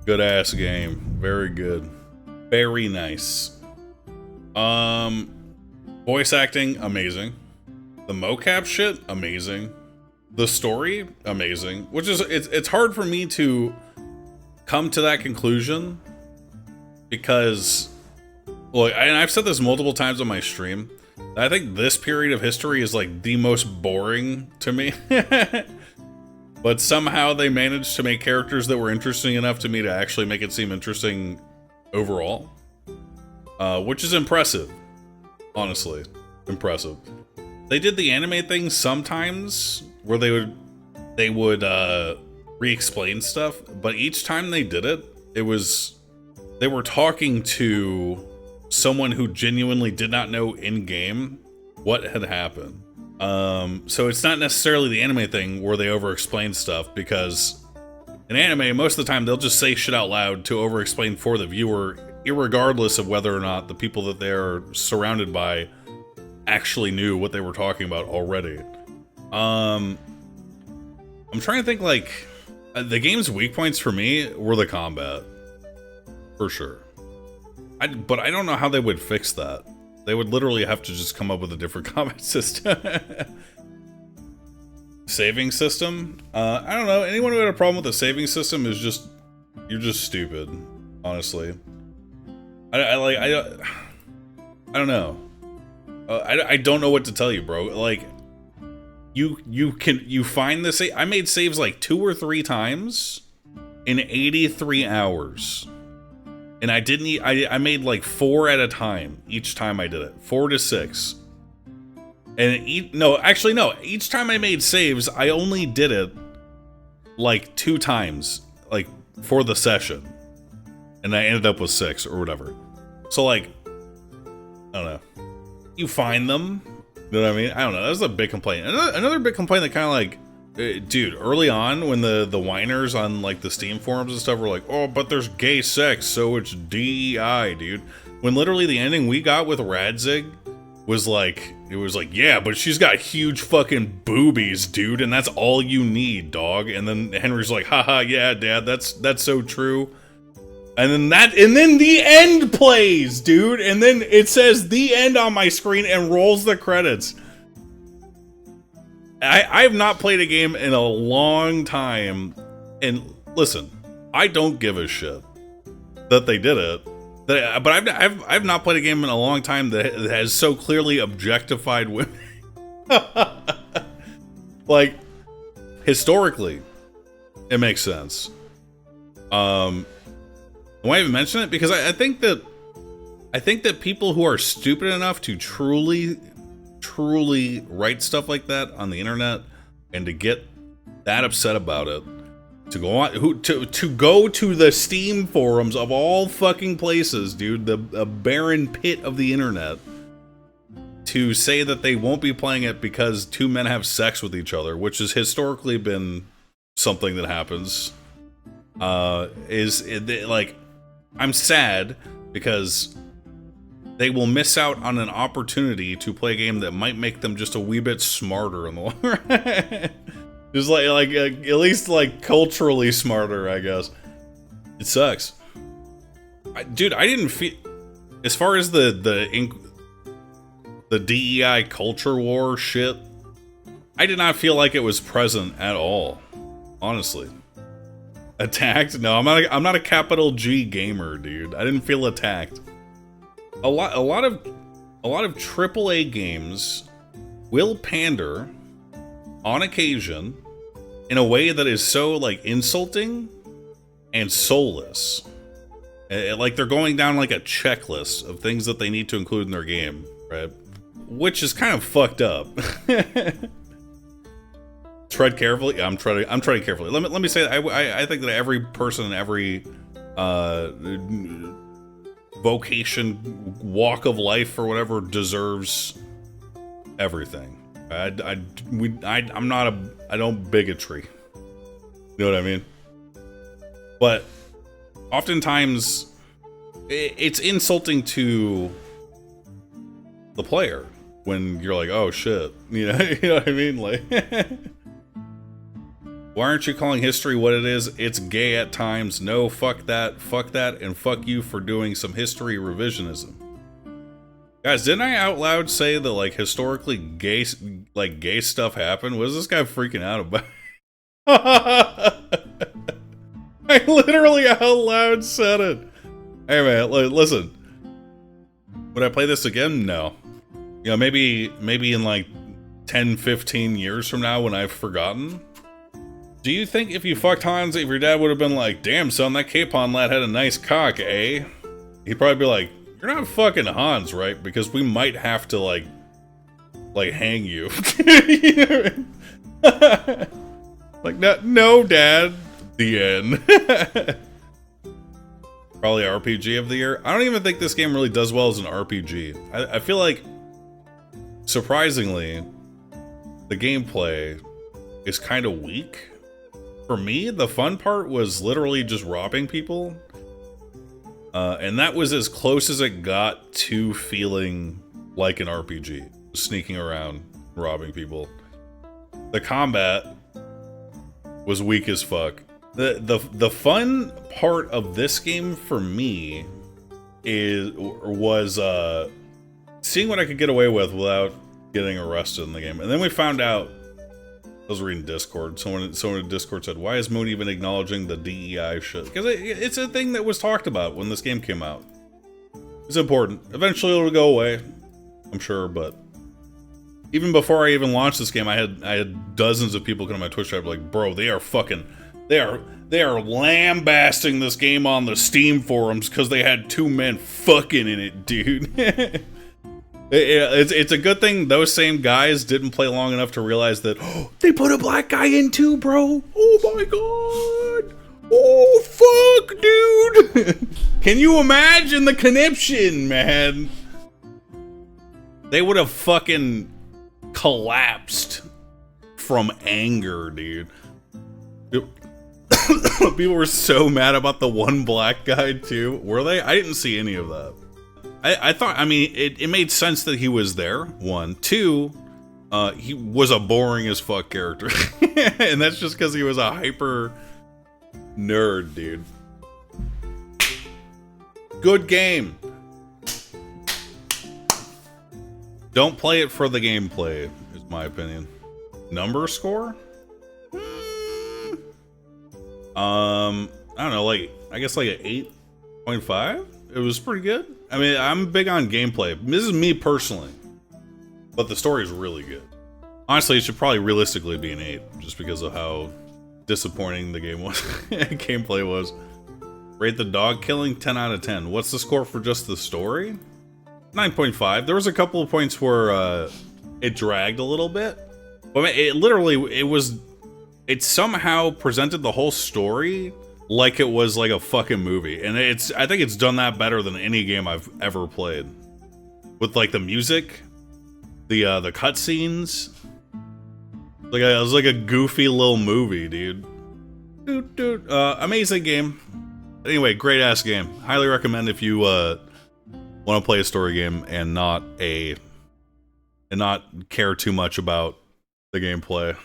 Good ass game. Very good. Very nice. Voice acting, amazing. The mocap shit, amazing. The story, amazing. Which is, it's hard for me to come to that conclusion because, look, and I've said this multiple times on my stream, I think this period of history is like the most boring to me. But somehow they managed to make characters that were interesting enough to me to actually make it seem interesting overall. Which is impressive. Honestly. Impressive. They did the anime thing sometimes where they would re-explain stuff, but each time they did it, they were talking to someone who genuinely did not know in-game what had happened. So it's not necessarily the anime thing where they over-explain stuff, because in anime, most of the time, they'll just say shit out loud to over-explain for the viewer, irregardless of whether or not the people that they're surrounded by actually knew what they were talking about already. I'm trying to think, like, the game's weak points for me were the combat. For sure. But I don't know how they would fix that. They would literally have to just come up with a different combat system. Saving system? I don't know. Anyone who had a problem with the saving system is just... You're just stupid. Honestly. I don't know. I don't know what to tell you, bro. Like... You find the save... I made saves like 2 or 3 times in 83 hours. And I made like 4 at a time each time I did it. 4 to 6. And each time I made saves, I only did it like 2 times, like for the session. And I ended up with 6 or whatever. So like, I don't know. You find them. You know what I mean? I don't know. That was a big complaint. Another big complaint that kind of like, dude, early on when the whiners on like the Steam forums and stuff were like, oh, but there's gay sex, so it's DEI, dude. When literally the ending we got with Radzig was like, it was like, yeah, but she's got huge fucking boobies, dude, and that's all you need, dog. And then Henry's like, haha, yeah, dad, that's so true. And then the end plays, dude, and then it says the end on my screen and rolls the credits. I have not played a game in a long time, and listen, I don't give a shit that they did it. But I've not played a game in a long time that has so clearly objectified women. Like, historically, it makes sense. Why even mention it? Because I think that people who are stupid enough to truly write stuff like that on the internet and to get that upset about it, to go on to go to the Steam forums of all fucking places, dude, the barren pit of the internet, to say that they won't be playing it because 2 men have sex with each other, which has historically been something that happens, like, I'm sad because they will miss out on an opportunity to play a game that might make them just a wee bit smarter in the long run. Just like at least like culturally smarter, I guess. It sucks. Dude, I didn't feel, as far as the DEI culture war shit, I did not feel like it was present at all. Honestly. Attacked? No, I'm not a capital G gamer, dude. I didn't feel attacked. A lot of AAA games will pander on occasion in a way that is so like insulting and soulless. Like they're going down like a checklist of things that they need to include in their game, right? Which is kind of fucked up. Tread carefully. I'm treading carefully. Let me say that I think that every person in every vocation, walk of life, or whatever, deserves everything. I don't bigotry. You know what I mean? But oftentimes it's insulting to the player when you're like, oh shit, you know what I mean? Like, Why aren't you calling history what it is? It's gay at times. No, fuck that, and fuck you for doing some history revisionism. Guys, didn't I out loud say that, like, historically gay stuff happened? What is this guy freaking out about? I literally out loud said it. Hey man, listen. Would I play this again? No. You know, maybe in like 10, 15 years from now when I've forgotten. Do you think if you fucked Hans, if your dad would have been like, damn son, that Capon lad had a nice cock, eh? He'd probably be like, you're not fucking Hans, right? Because we might have to like hang you. Like, no, dad. The end. Probably RPG of the year. I don't even think this game really does well as an RPG. I feel like, surprisingly, the gameplay is kind of weak. For me, the fun part was literally just robbing people. And that was as close as it got to feeling like an RPG. Sneaking around, robbing people. The combat was weak as fuck. The fun part of this game for me was seeing what I could get away with without getting arrested in the game. And then we found out, I was reading Discord, someone in Discord said, why is Moon even acknowledging the DEI shit? Because it's a thing that was talked about when this game came out. It's important. Eventually it'll go away, I'm sure, but even before I even launched this game, I had dozens of people come to my Twitch chat like, bro, they are lambasting this game on the Steam forums because they had two men fucking in it, dude. It's a good thing those same guys didn't play long enough to realize that, oh, they put a black guy in too, bro. Oh my god. Oh fuck, dude. Can you imagine the conniption, man? They would have fucking collapsed from anger, dude. People were so mad about the one black guy too. Were they? I didn't see any of that. I thought, I mean, it made sense that he was there, one. Two, he was a boring as fuck character. And that's just because he was a hyper nerd, dude. Good game. Don't play it for the gameplay, is my opinion. Number score? I don't know, like, I guess like an 8.5? It was pretty good. I mean, I'm big on gameplay. This is me personally. But the story is really good. Honestly, it should probably realistically be an 8, just because of how disappointing the game was. Gameplay was. Rate the dog killing, 10 out of 10. What's the score for just the story? 9.5. There was a couple of points where it dragged a little bit. But it literally, it somehow presented the whole story like it was like a fucking movie. And I think it's done that better than any game I've ever played. With like the music, the cutscenes. Like it was like a goofy little movie, dude. Amazing game. Anyway, great ass game. Highly recommend if you want to play a story game and not care too much about the gameplay.